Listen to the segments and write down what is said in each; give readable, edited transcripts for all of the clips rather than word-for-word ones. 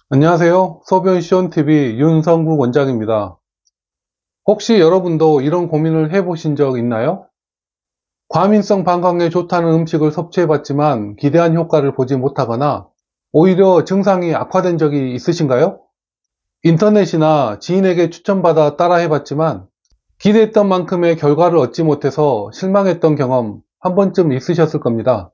안녕하세요. 소변시온TV 윤성국 원장입니다. 혹시 여러분도 이런 고민을 해보신 적 있나요? 과민성 방광에 좋다는 음식을 섭취해봤지만 기대한 효과를 보지 못하거나 오히려 증상이 악화된 적이 있으신가요? 인터넷이나 지인에게 추천받아 따라해봤지만 기대했던 만큼의 결과를 얻지 못해서 실망했던 경험 한 번쯤 있으셨을 겁니다.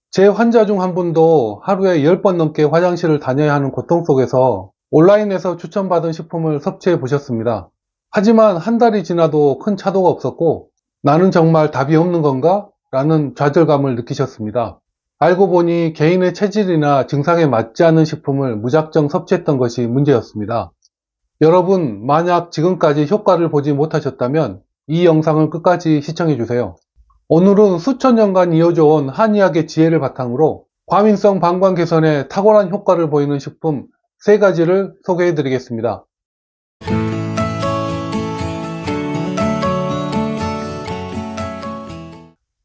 제 환자 중 한 분도 하루에 10번 넘게 화장실을 다녀야 하는 고통 속에서 온라인에서 추천받은 식품을 섭취해 보셨습니다. 하지만 한 달이 지나도 큰 차도가 없었고 나는 정말 답이 없는 건가? 라는 좌절감을 느끼셨습니다. 알고 보니 개인의 체질이나 증상에 맞지 않는 식품을 무작정 섭취했던 것이 문제였습니다. 여러분, 만약 지금까지 효과를 보지 못하셨다면 이 영상을 끝까지 시청해 주세요. 오늘은 수천 년간 이어져 온 한의학의 지혜를 바탕으로 과민성 방광 개선에 탁월한 효과를 보이는 식품 3가지를 소개해 드리겠습니다.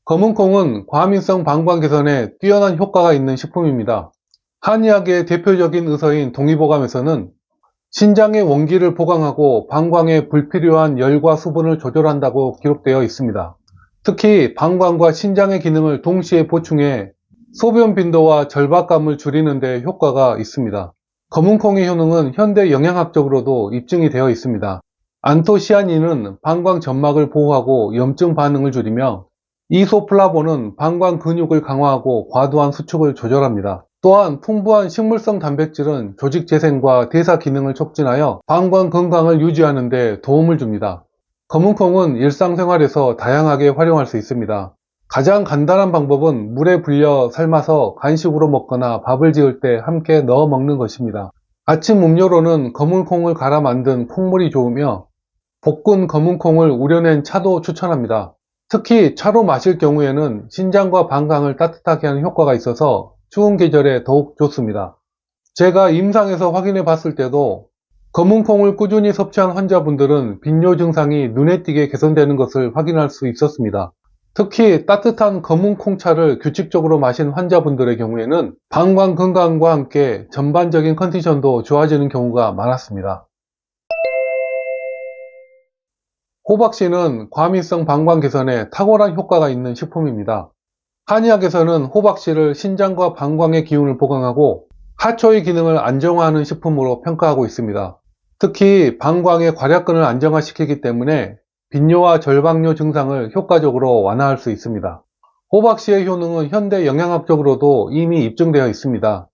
검은콩은 과민성 방광 개선에 뛰어난 효과가 있는 식품입니다. 한의학의 대표적인 의서인 동의보감에서는 신장의 원기를 보강하고 방광에 불필요한 열과 수분을 조절한다고 기록되어 있습니다. 특히 방광과 신장의 기능을 동시에 보충해 소변 빈도와 절박감을 줄이는 데 효과가 있습니다. 검은콩의 효능은 현대 영양학적으로도 입증이 되어 있습니다. 안토시아닌은 방광 점막을 보호하고 염증 반응을 줄이며 이소플라본은 방광 근육을 강화하고 과도한 수축을 조절합니다. 또한 풍부한 식물성 단백질은 조직 재생과 대사 기능을 촉진하여 방광 건강을 유지하는 데 도움을 줍니다. 검은콩은 일상생활에서 다양하게 활용할 수 있습니다. 가장 간단한 방법은 물에 불려 삶아서 간식으로 먹거나 밥을 지을 때 함께 넣어 먹는 것입니다. 아침 음료로는 검은콩을 갈아 만든 콩물이 좋으며 볶은 검은콩을 우려낸 차도 추천합니다. 특히 차로 마실 경우에는 신장과 방광을 따뜻하게 하는 효과가 있어서 추운 계절에 더욱 좋습니다. 제가 임상에서 확인해 봤을 때도 검은콩을 꾸준히 섭취한 환자분들은 빈뇨 증상이 눈에 띄게 개선되는 것을 확인할 수 있었습니다. 특히 따뜻한 검은콩차를 규칙적으로 마신 환자분들의 경우에는 방광 건강과 함께 전반적인 컨디션도 좋아지는 경우가 많았습니다. 호박씨는 과민성 방광 개선에 탁월한 효과가 있는 식품입니다. 한의학에서는 호박씨를 신장과 방광의 기운을 보강하고 하초의 기능을 안정화하는 식품으로 평가하고 있습니다. 특히 방광의 괄약근을 안정화시키기 때문에 빈뇨와 절박뇨 증상을 효과적으로 완화할 수 있습니다. 호박씨의 효능은 현대 영양학적으로도 이미 입증되어 있습니다.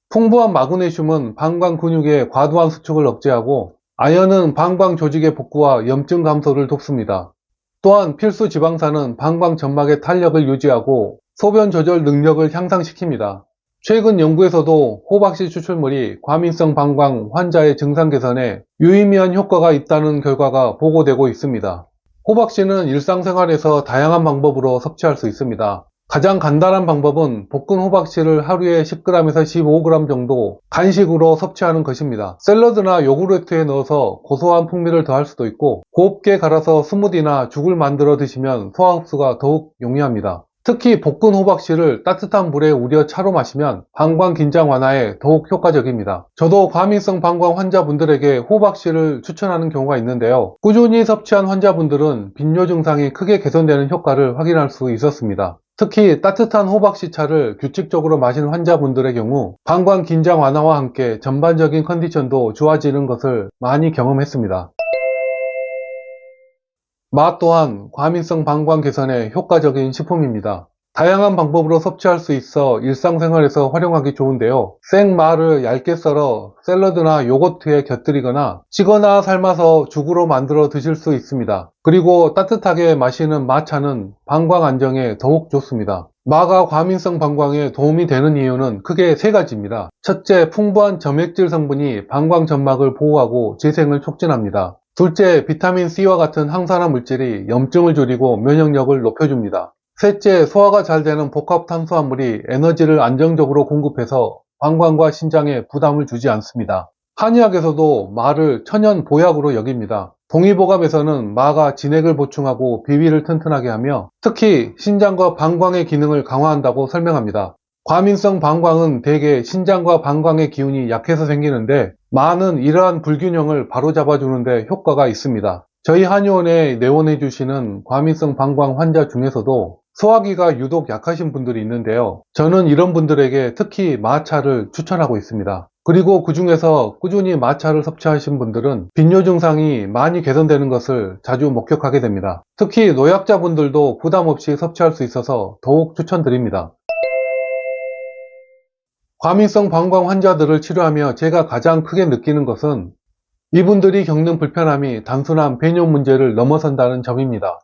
풍부한 마그네슘은 방광 근육의 과도한 수축을 억제하고 아연은 방광 조직의 복구와 염증 감소를 돕습니다. 또한 필수 지방산은 방광 점막의 탄력을 유지하고 소변 조절 능력을 향상시킵니다. 최근 연구에서도 호박씨 추출물이 과민성 방광 환자의 증상 개선에 유의미한 효과가 있다는 결과가 보고되고 있습니다. 호박씨는 일상생활에서 다양한 방법으로 섭취할 수 있습니다. 가장 간단한 방법은 볶은 호박씨를 하루에 10g에서 15g 정도 간식으로 섭취하는 것입니다. 샐러드나 요구르트에 넣어서 고소한 풍미를 더할 수도 있고 곱게 갈아서 스무디나 죽을 만들어 드시면 소화 흡수가 더욱 용이합니다. 특히 볶은 호박씨를 따뜻한 물에 우려 차로 마시면 방광 긴장 완화에 더욱 효과적입니다. 저도 과민성 방광 환자분들에게 호박씨를 추천하는 경우가 있는데요. 꾸준히 섭취한 환자분들은 빈뇨 증상이 크게 개선되는 효과를 확인할 수 있었습니다. 특히 따뜻한 호박씨 차를 규칙적으로 마신 환자분들의 경우 방광 긴장 완화와 함께 전반적인 컨디션도 좋아지는 것을 많이 경험했습니다. 맛 또한 과민성 방광 개선에 효과적인 식품입니다. 다양한 방법으로 섭취할 수 있어 일상생활에서 활용하기 좋은데요. 생마를 얇게 썰어 샐러드나 요거트에 곁들이거나 찌거나 삶아서 죽으로 만들어 드실 수 있습니다. 그리고 따뜻하게 마시는 마차는 방광 안정에 더욱 좋습니다. 마가 과민성 방광에 도움이 되는 이유는 크게 3가지입니다. 첫째, 풍부한 점액질 성분이 방광 점막을 보호하고 재생을 촉진합니다. 둘째, 비타민C와 같은 항산화 물질이 염증을 줄이고 면역력을 높여줍니다. 셋째, 소화가 잘 되는 복합 탄수화물이 에너지를 안정적으로 공급해서 방광과 신장에 부담을 주지 않습니다. 한의학에서도 마를 천연 보약으로 여깁니다. 동의보감에서는 마가 진액을 보충하고 비위를 튼튼하게 하며 특히 신장과 방광의 기능을 강화한다고 설명합니다. 과민성 방광은 대개 신장과 방광의 기운이 약해서 생기는데 많은 이러한 불균형을 바로잡아주는 데 효과가 있습니다. 저희 한의원에 내원해 주시는 과민성 방광 환자 중에서도 소화기가 유독 약하신 분들이 있는데요. 저는 이런 분들에게 특히 마차를 추천하고 있습니다. 그리고 그 중에서 꾸준히 마차를 섭취하신 분들은 빈뇨 증상이 많이 개선되는 것을 자주 목격하게 됩니다. 특히 노약자분들도 부담 없이 섭취할 수 있어서 더욱 추천드립니다. 과민성 방광 환자들을 치료하며 제가 가장 크게 느끼는 것은 이분들이 겪는 불편함이 단순한 배뇨 문제를 넘어선다는 점입니다.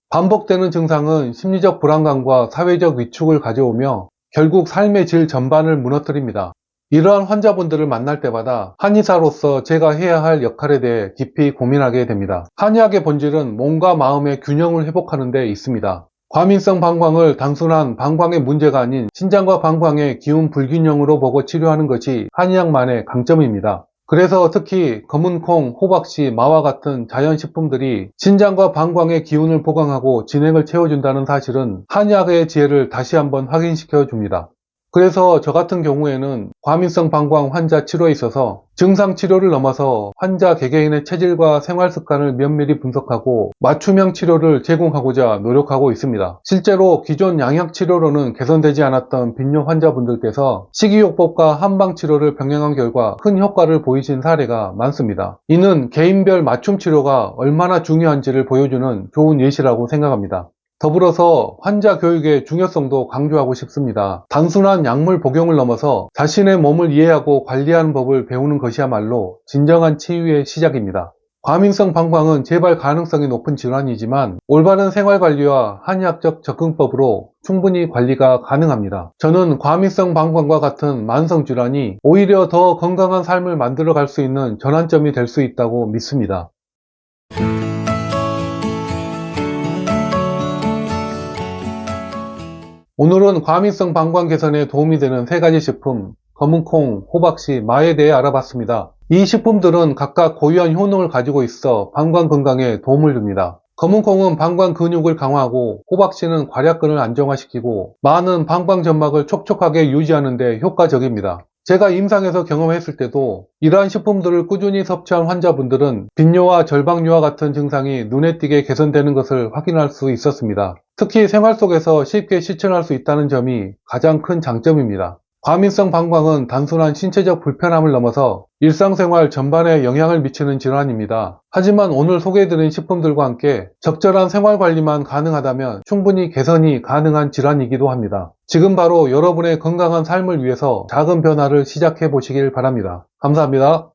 반복되는 증상은 심리적 불안감과 사회적 위축을 가져오며 결국 삶의 질 전반을 무너뜨립니다. 이러한 환자분들을 만날 때마다 한의사로서 제가 해야 할 역할에 대해 깊이 고민하게 됩니다. 한의학의 본질은 몸과 마음의 균형을 회복하는 데 있습니다. 과민성 방광을 단순한 방광의 문제가 아닌 신장과 방광의 기운 불균형으로 보고 치료하는 것이 한의학만의 강점입니다. 그래서 특히 검은콩, 호박씨, 마와 같은 자연식품들이 신장과 방광의 기운을 보강하고 진행을 채워준다는 사실은 한의학의 지혜를 다시 한번 확인시켜 줍니다. 그래서 저 같은 경우에는 과민성 방광 환자 치료에 있어서 증상 치료를 넘어서 환자 개개인의 체질과 생활 습관을 면밀히 분석하고 맞춤형 치료를 제공하고자 노력하고 있습니다. 실제로 기존 양약 치료로는 개선되지 않았던 빈뇨 환자분들께서 식이요법과 한방 치료를 병행한 결과 큰 효과를 보이신 사례가 많습니다. 이는 개인별 맞춤 치료가 얼마나 중요한지를 보여주는 좋은 예시라고 생각합니다. 더불어서 환자 교육의 중요성도 강조하고 싶습니다. 단순한 약물 복용을 넘어서 자신의 몸을 이해하고 관리하는 법을 배우는 것이야말로 진정한 치유의 시작입니다. 과민성 방광은 재발 가능성이 높은 질환이지만 올바른 생활관리와 한의학적 접근법으로 충분히 관리가 가능합니다. 저는 과민성 방광과 같은 만성질환이 오히려 더 건강한 삶을 만들어갈 수 있는 전환점이 될 수 있다고 믿습니다. 오늘은 과민성 방광 개선에 도움이 되는 3가지 식품, 검은콩, 호박씨, 마에 대해 알아봤습니다. 이 식품들은 각각 고유한 효능을 가지고 있어 방광 건강에 도움을 줍니다. 검은콩은 방광 근육을 강화하고 호박씨는 괄약근을 안정화시키고 마는 방광 점막을 촉촉하게 유지하는 데 효과적입니다. 제가 임상에서 경험했을 때도 이러한 식품들을 꾸준히 섭취한 환자분들은 빈뇨와 절박뇨와 같은 증상이 눈에 띄게 개선되는 것을 확인할 수 있었습니다. 특히 생활 속에서 쉽게 실천할 수 있다는 점이 가장 큰 장점입니다. 과민성 방광은 단순한 신체적 불편함을 넘어서 일상생활 전반에 영향을 미치는 질환입니다. 하지만 오늘 소개해드린 식품들과 함께 적절한 생활관리만 가능하다면 충분히 개선이 가능한 질환이기도 합니다. 지금 바로 여러분의 건강한 삶을 위해서 작은 변화를 시작해 보시길 바랍니다. 감사합니다.